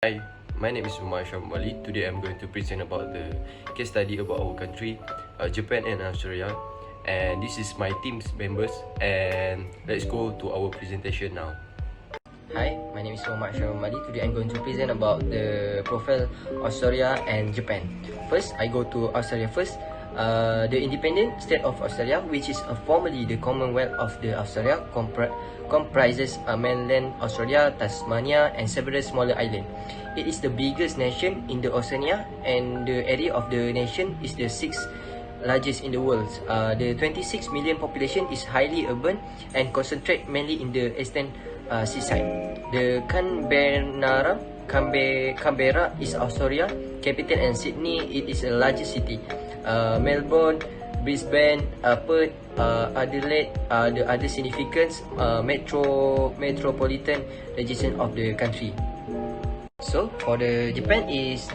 Hi, my name is Umar Shamali. Today I'm going to present about the case study about our country, Japan and Australia. And this is my team's members, and let's go to our presentation now. Hi, my name is Umar Shamali. Today I'm going to present about the profile Australia and Japan. First, I go to Australia first. The independent state of Australia, which is formerly the Commonwealth of the Australia, comprises mainland Australia, Tasmania, and several smaller islands. It is the biggest nation in the Oceania, and the area of the nation is the sixth largest in the world. The 26 million population is highly urban and concentrate mainly in the eastern seaside. The Canberra is Australia capital, and Sydney it is the largest city. Melbourne, Brisbane, Perth, Adelaide are the other significant metropolitan region of the country. So for the Japan is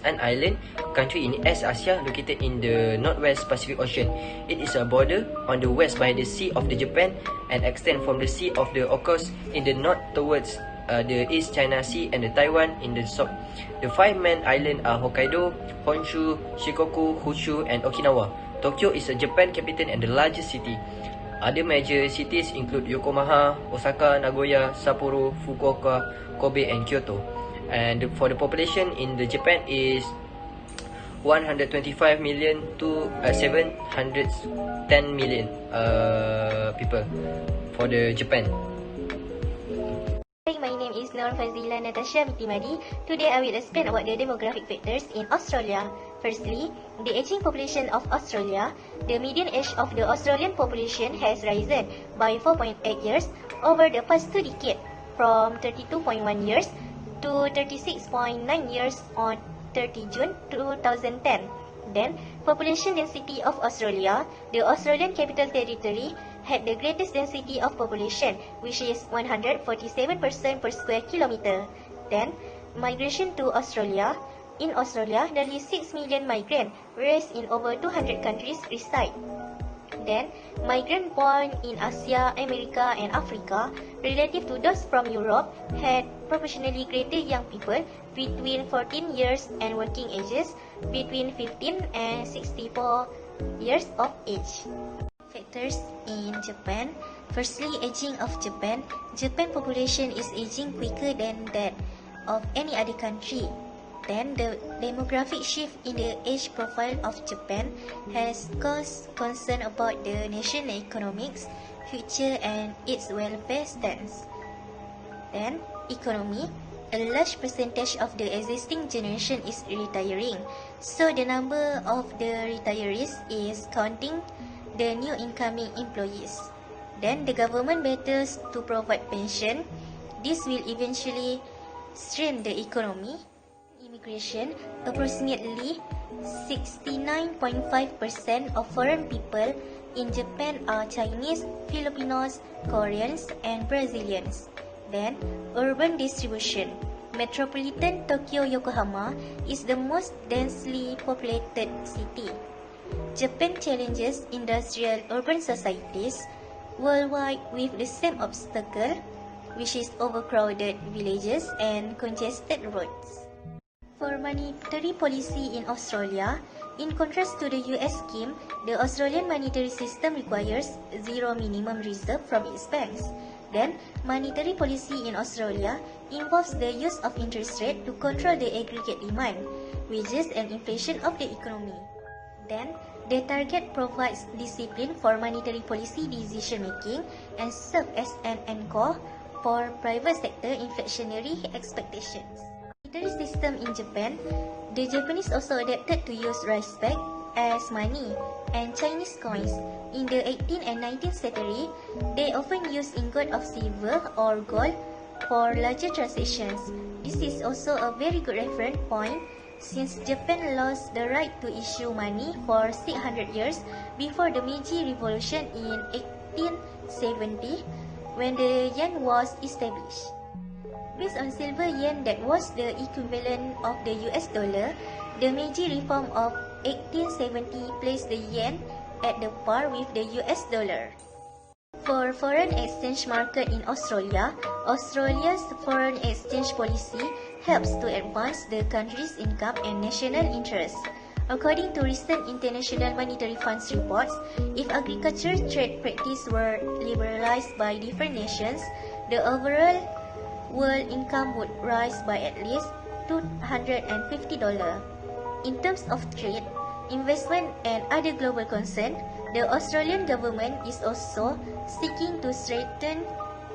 an island country in East Asia located in the Northwest Pacific Ocean. It is a border on the west by the Sea of the Japan and extend from the Sea of the Okhotsk in the north towards the East China Sea and the Taiwan in the south. The five main islands are Hokkaido, Honshu, Shikoku, Honshu, and Okinawa. Tokyo is a Japan capital and the largest city. Other major cities include Yokohama, Osaka, Nagoya, Sapporo, Fukuoka, Kobe, and Kyoto. And for the population in the Japan is 125 million to 710 million people for the Japan. Hi, my name is Nur Fazila Natasha Mitimadi. Today I will explain about the demographic factors in Australia. Firstly, the aging population of Australia. The median age of the Australian population has risen by 4.8 years over the past 2 decades, from 32.1 years to 36.9 years on 30 June 2010. Then, population density of Australia. The Australian Capital Territory had the greatest density of population, which is 147 person per square kilometer. Then, migration to Australia. In Australia, nearly 6 million migrants, whereas in over 200 countries reside. Then, migrants born in Asia, America, and Africa, relative to those from Europe, had proportionally greater young people between 14 years and working ages between 15 and 64 years of age. Factors in Japan. Firstly, aging of Japan. Japan population is aging quicker than that of any other country. Then, the demographic shift in the age profile of Japan has caused concern about the national economics, future, and its welfare stance. Then, economy. A large percentage of the existing generation is retiring, so the number of the retirees is counting the new incoming employees. Then, the government battles to provide pension. This will eventually strain the economy. Immigration. Approximately 69.5% of foreign people in Japan are Chinese, Filipinos, Koreans, and Brazilians. Then, urban distribution. Metropolitan Tokyo Yokohama is the most densely populated city. Japan challenges industrial urban societies worldwide with the same obstacle, which is overcrowded villages and congested roads. For monetary policy in Australia, in contrast to the US scheme, the Australian monetary system requires zero minimum reserve from its banks. Then, monetary policy in Australia involves the use of interest rate to control the aggregate demand, wages, and inflation of the economy. Then, the target provides discipline for monetary policy decision-making and serves as an anchor for private sector inflationary expectations. Monetary system in Japan. The Japanese also adapted to use rice bag as money and Chinese coins. In the 18th and 19th century, they often used ingot of silver or gold for larger transactions. This is also a very good reference point since Japan lost the right to issue money for 600 years before the Meiji Revolution in 1870, when the yen was established. Based on silver yen that was the equivalent of the US dollar, the Meiji reform of 1870 placed the yen at the par with the US dollar. For foreign exchange market in Australia, Australia's foreign exchange policy helps to advance the country's income and national interests. According to recent International Monetary Fund's reports, if agriculture trade practice were liberalized by different nations, the overall world income would rise by at least $250. In terms of trade, investment and other global concerns, the Australian government is also seeking to strengthen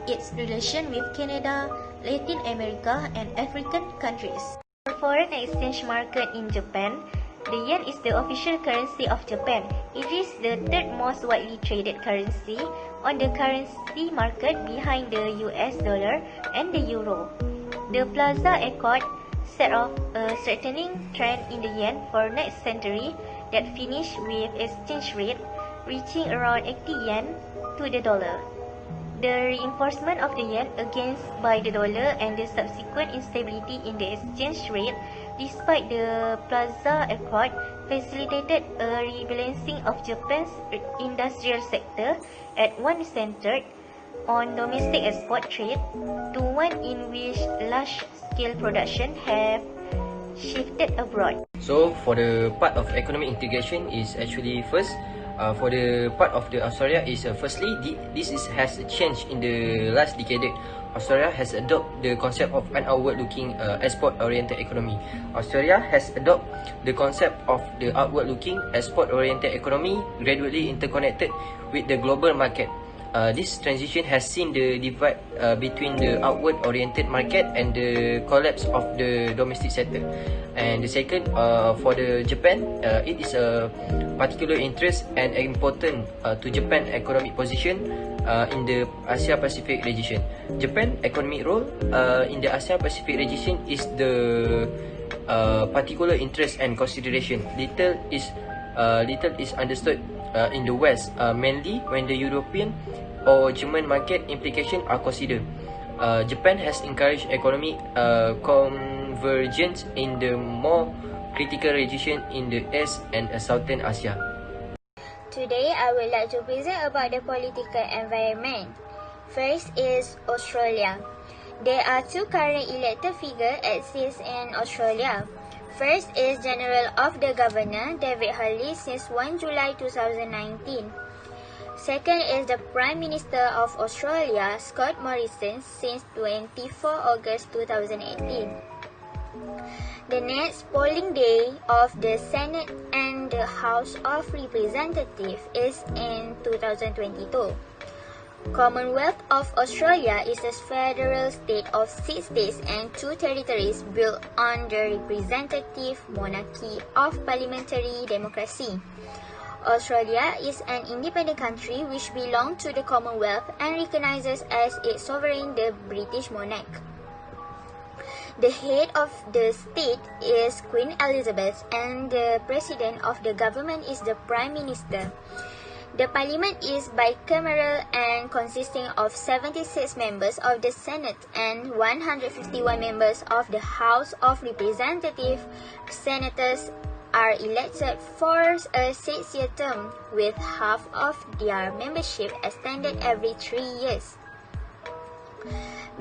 its relation with Canada, Latin America, and African countries. For foreign exchange market in Japan, the yen is the official currency of Japan. It is the third most widely traded currency on the currency market behind the US dollar and the euro. The Plaza Accord set off a strengthening trend in the yen for next century that finished with exchange rate reaching around 80 yen to the dollar. The reinforcement of the yen against by the dollar and the subsequent instability in the exchange rate despite the Plaza Accord facilitated a rebalancing of Japan's industrial sector at one centered on domestic export trade to one in which large-scale production have shifted abroad. So for the part of economic integration is actually first, for the part of the Australia is firstly has changed in the last decade. Australia has adopted the concept of an outward-looking export-oriented economy. Australia has adopted the concept of the outward-looking export-oriented economy gradually interconnected with the global market. This transition has seen the divide between the outward-oriented market and the collapse of the domestic sector. And the second, for the Japan, it is a particular interest and important to Japan economic position in the Asia-Pacific region. Japan economic role in the Asia-Pacific region is the particular interest and consideration. Little is understood in the West, mainly when the European or German market implications are considered. Japan has encouraged economic convergence in the more critical region in the East and Southern Asia. Today, I would like to present about the political environment. First is Australia. There are two current elected figures exist in Australia. First is General of the Governor David Hurley since 1 July 2019. Second is the Prime Minister of Australia Scott Morrison since 24 August 2018. The next polling day of the Senate and the House of Representatives is in 2022. Commonwealth of Australia is a federal state of 6 states and 2 territories built on the representative monarchy of parliamentary democracy. Australia is an independent country which belongs to the Commonwealth and recognizes as its sovereign the British monarch. The head of the state is Queen Elizabeth and the president of the government is the Prime Minister. The parliament is bicameral and consisting of 76 members of the Senate and 151 members of the House of Representatives. Senators are elected for a 6-year term with half of their membership extended every 3 years.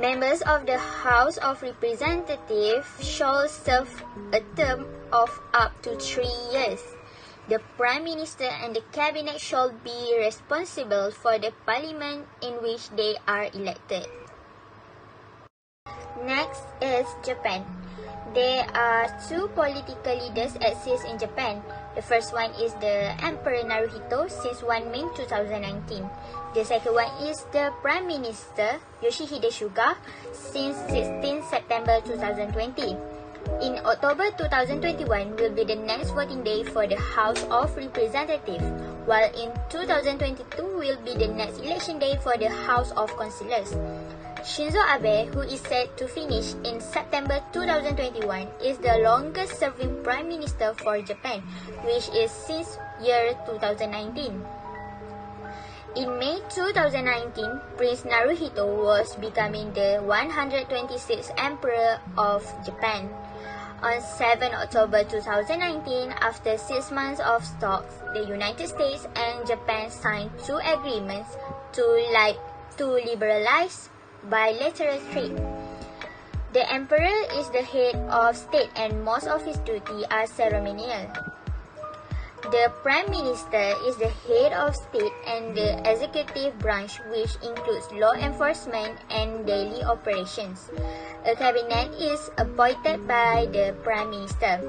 Members of the House of Representatives shall serve a term of up to 3 years. The Prime Minister and the Cabinet shall be responsible for the Parliament in which they are elected. Next is Japan. There are two political leaders exist in Japan. The first one is the Emperor Naruhito since 1 May 2019. The second one is the Prime Minister Yoshihide Suga since 16 September 2020. In October 2021 will be the next voting day for the House of Representatives, while in 2022 will be the next election day for the House of Councillors. Shinzo Abe, who is set to finish in September 2021, is the longest-serving Prime Minister for Japan, which is since year 2019. In May 2019, Prince Naruhito was becoming the 126th Emperor of Japan. On 7 October 2019, after 6 months of talks, the United States and Japan signed 2 agreements to liberalize bilateral trade. The emperor is the head of state and most of his duties are ceremonial. The prime minister is the head of state and the executive branch, which includes law enforcement and daily operations. A cabinet is appointed by the prime minister.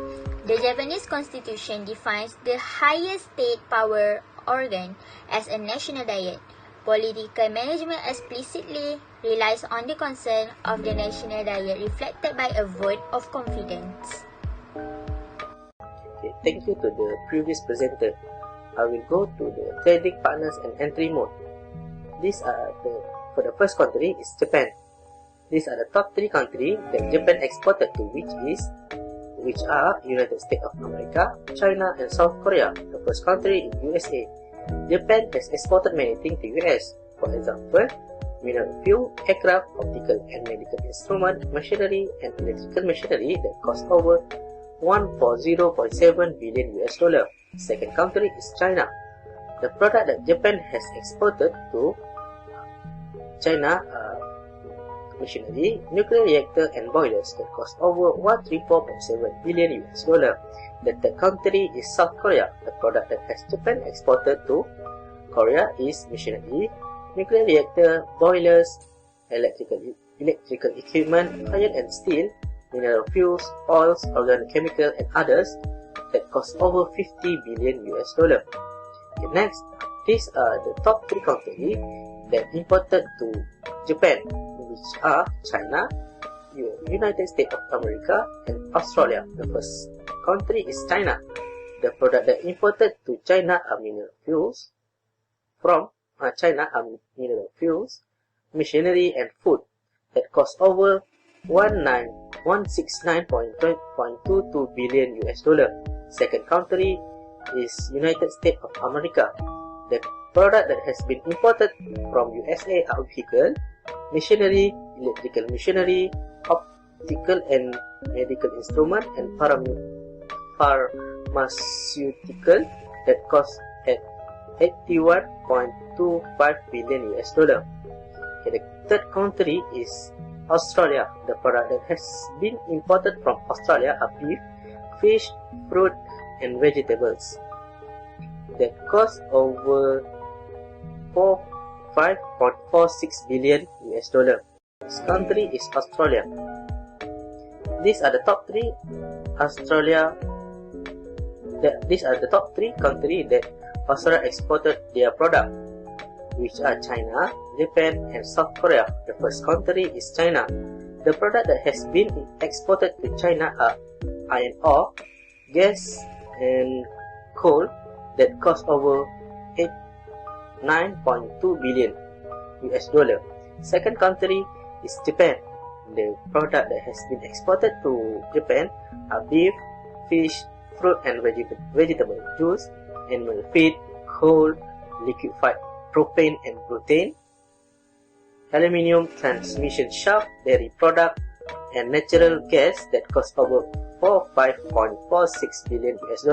The Japanese constitution defines the highest state power organ as a national diet. Political management explicitly relies on the consent of the national diet reflected by a vote of confidence. Okay, thank you to the previous presenter. I will go to the trading partners and entry mode. For the first country is Japan. These are the top 3 countries that Japan exported to, which are United States of America, China, and South Korea. The first country is USA. Japan has exported many things to US. For example, mineral fuel, aircraft, optical and medical instrument, machinery, and electrical machinery that cost over $140.7 billion US. Second country is China. The product that Japan has exported to China are machinery, nuclear reactor and boilers that cost over $134.7 billion US. The third country is South Korea. The product that has Japan exported to Korea is machinery, nuclear reactor, boilers, electrical equipment, iron and steel, mineral fuels, oils, organic chemical and others that cost over $50 billion US. Okay, next, these are the top 3 countries that imported to Japan, which are China, United States of America, and Australia. The first country is China. The product that imported to China are mineral fuels. From China are mineral fuels, machinery, and food that cost over $169.22 billion US. Second country is United States of America. The product that has been imported from USA are vehicle, machinery, electrical machinery, optical and medical instrument, and pharmaceutical that cost at $81.25 billion US. Okay, the third country is Australia. The product that has been imported from Australia are beef, fish, fruit, and vegetables that cost over $5.46 billion US. This country is Australia. These are the top 3 countries that Australia exported their product, which are China, Japan, and South Korea. The first country is China. The product that has been exported to China are iron ore, gas, and coal that cost over $9.2 billion US. Second country is Japan. The product that has been exported to Japan are beef, fish, fruit and vegetable juice, animal feed, coal, liquefied propane and butane, aluminium transmission shaft, dairy product, and natural gas that cost over $5.46 billion US.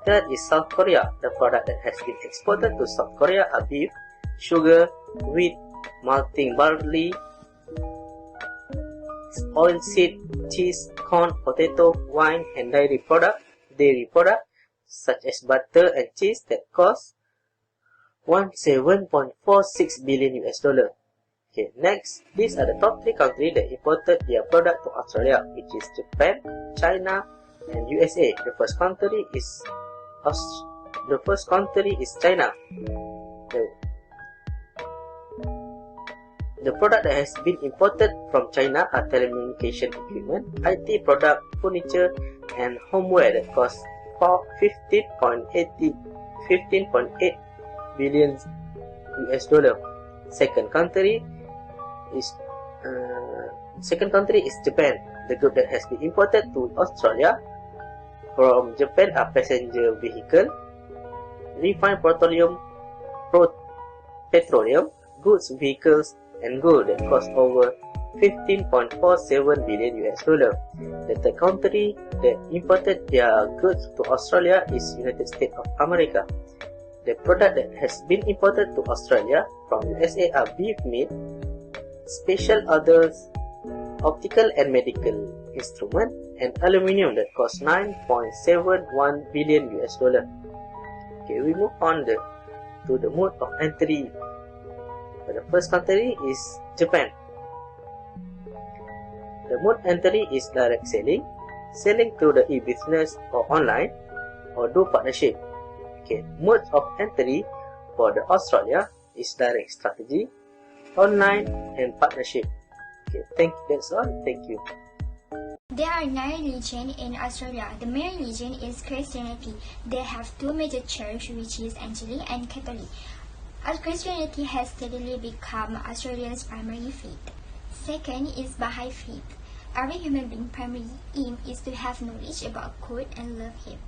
Third is South Korea. The product that has been exported to South Korea are beef, sugar, wheat, malting barley, oilseed, cheese, corn, potato, wine, and dairy product such as butter and cheese that cost $17.46 billion US. Okay, next, these are the top 3 countries that imported their product to Australia, which is Japan, China, and USA. The first country is China. The product that has been imported from China are telecommunication equipment, IT product, furniture, and homeware that cost $15.8 billion US. Second country is Japan. The goods that has been imported to Australia from Japan are passenger vehicle, refined petroleum, goods, vehicles, and gold that cost over $15.47 billion US. The third country that imported their goods to Australia is United States of America. The product that has been imported to Australia from USA are beef meat, special optical and medical instrument, and aluminium that cost 9.71 billion US dollar. Okay, we move on to the mode of entry. The first country is Japan. The mode entry is direct selling, selling through the e-business or online, or do partnership. Okay, mode of entry for the Australia is direct strategy, online, and partnership. Okay, that's all. Thank you. There are 9 religions in Australia. The main religion is Christianity. They have 2 major churches, which is Anglican and Catholic. As Christianity has steadily become Australians' primary faith. Second is Baha'i faith. Every human being's primary aim is to have knowledge about God and love Him.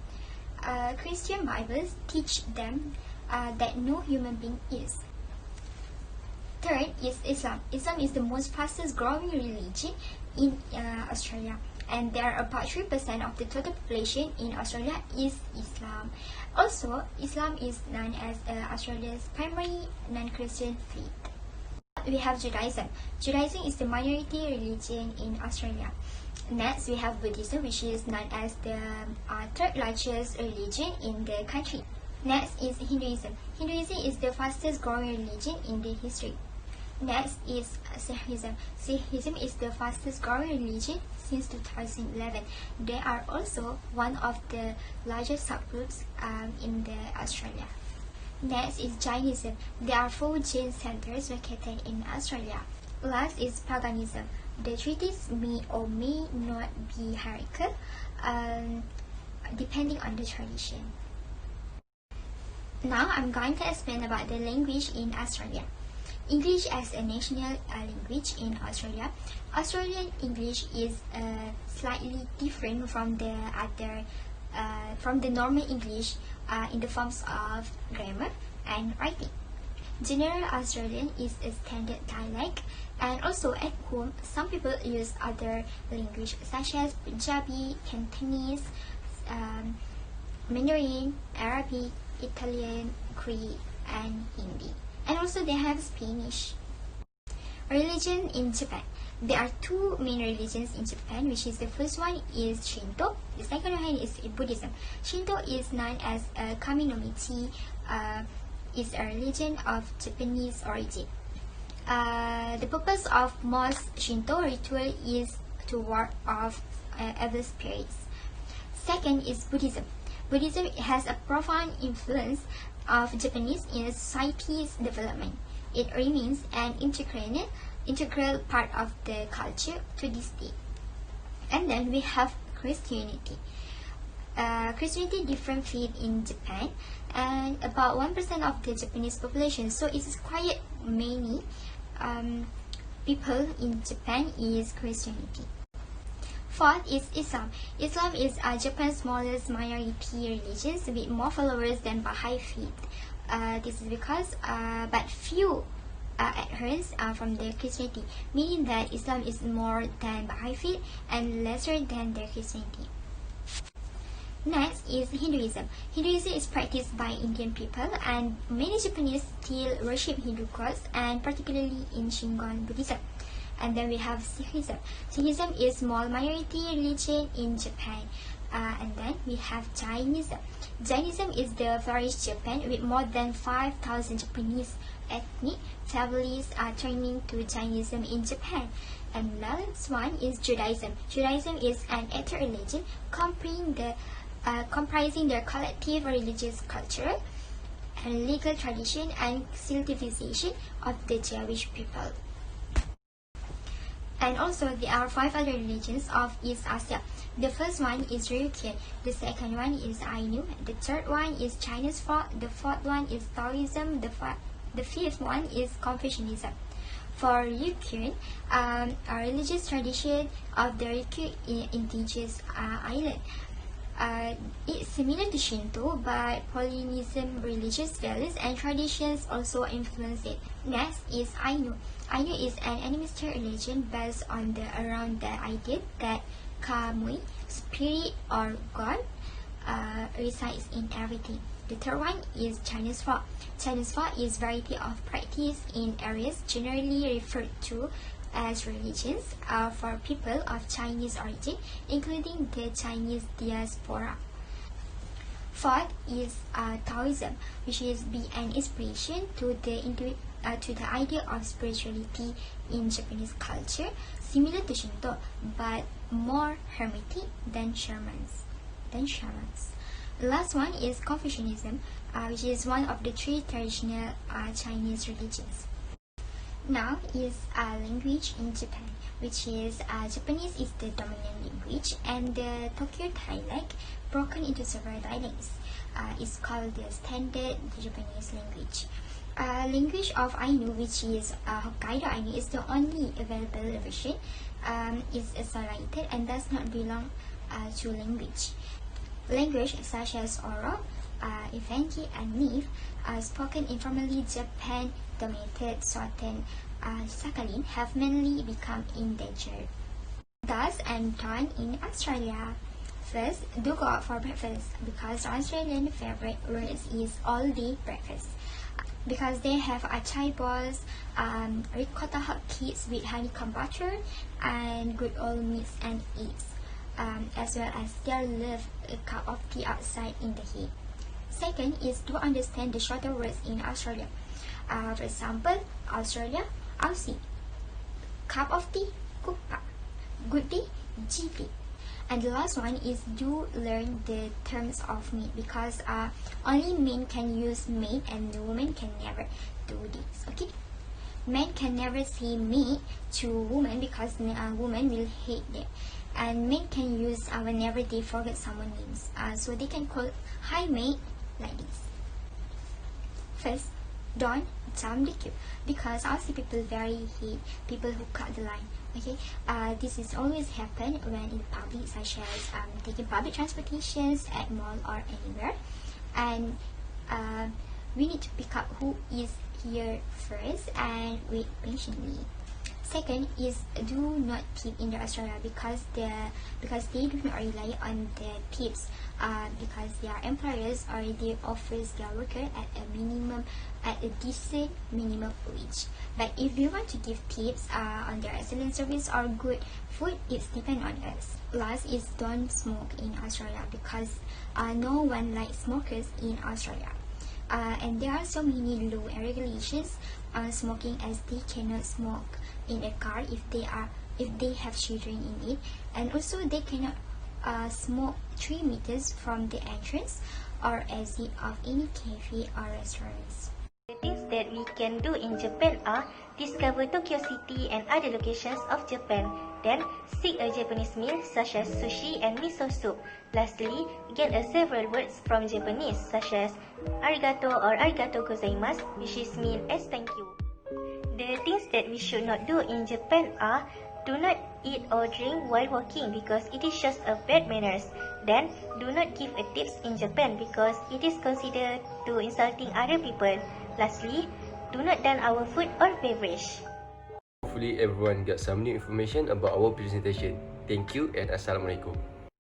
Christian Bibles teach them that no human being is. Third is Islam. Islam is the most fastest growing religion in Australia, and there are about 3% of the total population in Australia is Islam. Also, Islam is known as Australia's primary non-Christian faith. We have Judaism. Judaism is the minority religion in Australia. Next, we have Buddhism, which is known as the third largest religion in the country. Next is Hinduism. Hinduism is the fastest growing religion in the history. Next is Sikhism. Sikhism is the fastest growing religion since 2011. They are also one of the largest subgroups in Australia. Next is Jainism. There are 4 Jain centers located in Australia. Last is paganism. The treatise may or may not be hierarchical, depending on the tradition. Now I'm going to explain about the language in Australia. English as a national language in Australia. Australian English is slightly different from the normal English in the forms of grammar and writing. General Australian is a standard dialect, and also at home some people use other languages such as Punjabi, Cantonese, Mandarin, Arabic, Italian, Cree, and Hindi. And also they have Spanish. Religion in Japan. There are 2 main religions in Japan, which is the first one is Shinto, the second one is Buddhism. Shinto is known as Kami-no-michi, is a religion of Japanese origin. The purpose of most Shinto ritual is to ward off evil spirits. Second is Buddhism. Buddhism has a profound influence of Japanese in society's development. It remains an integral part of the culture to this day. And then we have Christianity. Christianity different faith in Japan, and about 1% of the Japanese population, so it is quite many people in Japan is Christianity. Fourth is Islam. Islam is Japan's smallest minority religion with more followers than Baha'i faith. This is because but few adherents from the Christianity, meaning that Islam is more than Baha'i faith and lesser than their Christianity. Next is Hinduism. Hinduism is practiced by Indian people, and many Japanese still worship Hindu gods, and particularly in Shingon Buddhism. And then we have Sikhism. Sikhism is small minority religion in Japan. And then we have Jainism. Jainism is the flourished Japan with more than 5,000 Japanese ethnic families turning to Jainism in Japan. And last one is Judaism. Judaism is an ethnic religion comprising their collective religious culture and legal tradition and civilization of the Jewish people. And also there are 5 other religions of East Asia. The first one is Ryukyuan, the second one is Ainu, the third one is Chinese folk, the fourth one is Taoism, the fifth one is Confucianism. For Ryukyuan, a religious tradition of the Ryukyu indigenous island. It's similar to Shinto, but Polynesian religious values and traditions also influence it. Next is Ainu. Ainu is an animistic religion based on around the idea that Kamui, spirit or God, resides in everything. The third one is Chinese folk. Chinese folk is variety of practice in areas generally referred to as religions for people of Chinese origin, including the Chinese diaspora. Fourth is Taoism, which is be an inspiration to the idea of spirituality in Japanese culture, similar to Shinto, but more hermetic than shamans. The last one is Confucianism, which is one of the three traditional Chinese religions. Now is language in Japan, which is Japanese is the dominant language, and the Tokyo dialect, broken into several dialects, is called the standard Japanese language. Language of Ainu, which is Hokkaido Ainu, is the only available version, is isolated and does not belong to language. Language such as Oro, Ivangi, and Nif are spoken informally. Japan-dominated Southern Sakhalin have mainly become endangered. Thus, I'm done in Australia. First, do go out for breakfast because the Australian favorite words is all-day breakfast. Because they have acai bowls, ricotta hotcakes with honeycomb butter, and good old meats and eggs. As well as their love a cup of tea outside in the heat. Second is to understand the shorter words in Australia. For example, Australia, Aussie. Cup of tea, cuppa. Good day, GP. And the last one is do learn the terms of mate because only men can use mate and the women can never do this. Okay? Men can never say mate to women because women will hate them. And men can use whenever they forget someone's names. So they can call hi mate like this. First, don't jump the queue because Aussie people very hate people who cut the line. Okay, this is always happen when in public, such as taking public transportations at mall or anywhere, and we need to pick up who is here first and wait patiently. Second is do not tip in the Australia because they do not rely on the tips because their employers already offers their worker at a decent minimum wage. But if you want to give tips on their excellent service or good food, it's depend on us. Last is don't smoke in Australia because no one likes smokers in Australia. And there are so many law and regulations on smoking as they cannot smoke in a car if they have children in it, and also they cannot smoke 3 meters from the entrance or exit of any cafe or restaurants. The things that we can do in Japan are discover Tokyo City and other locations of Japan. Then, seek a Japanese meal such as sushi and miso soup. Lastly, get several words from Japanese such as arigato or arigato gozaimasu, which is mean as thank you. The things that we should not do in Japan are do not eat or drink while walking because it is just a bad manners. Then, do not give a tips in Japan because it is considered to insulting other people. Lastly, do not down our food or beverage. Hopefully everyone got some new information about our presentation. Thank you and Assalamualaikum.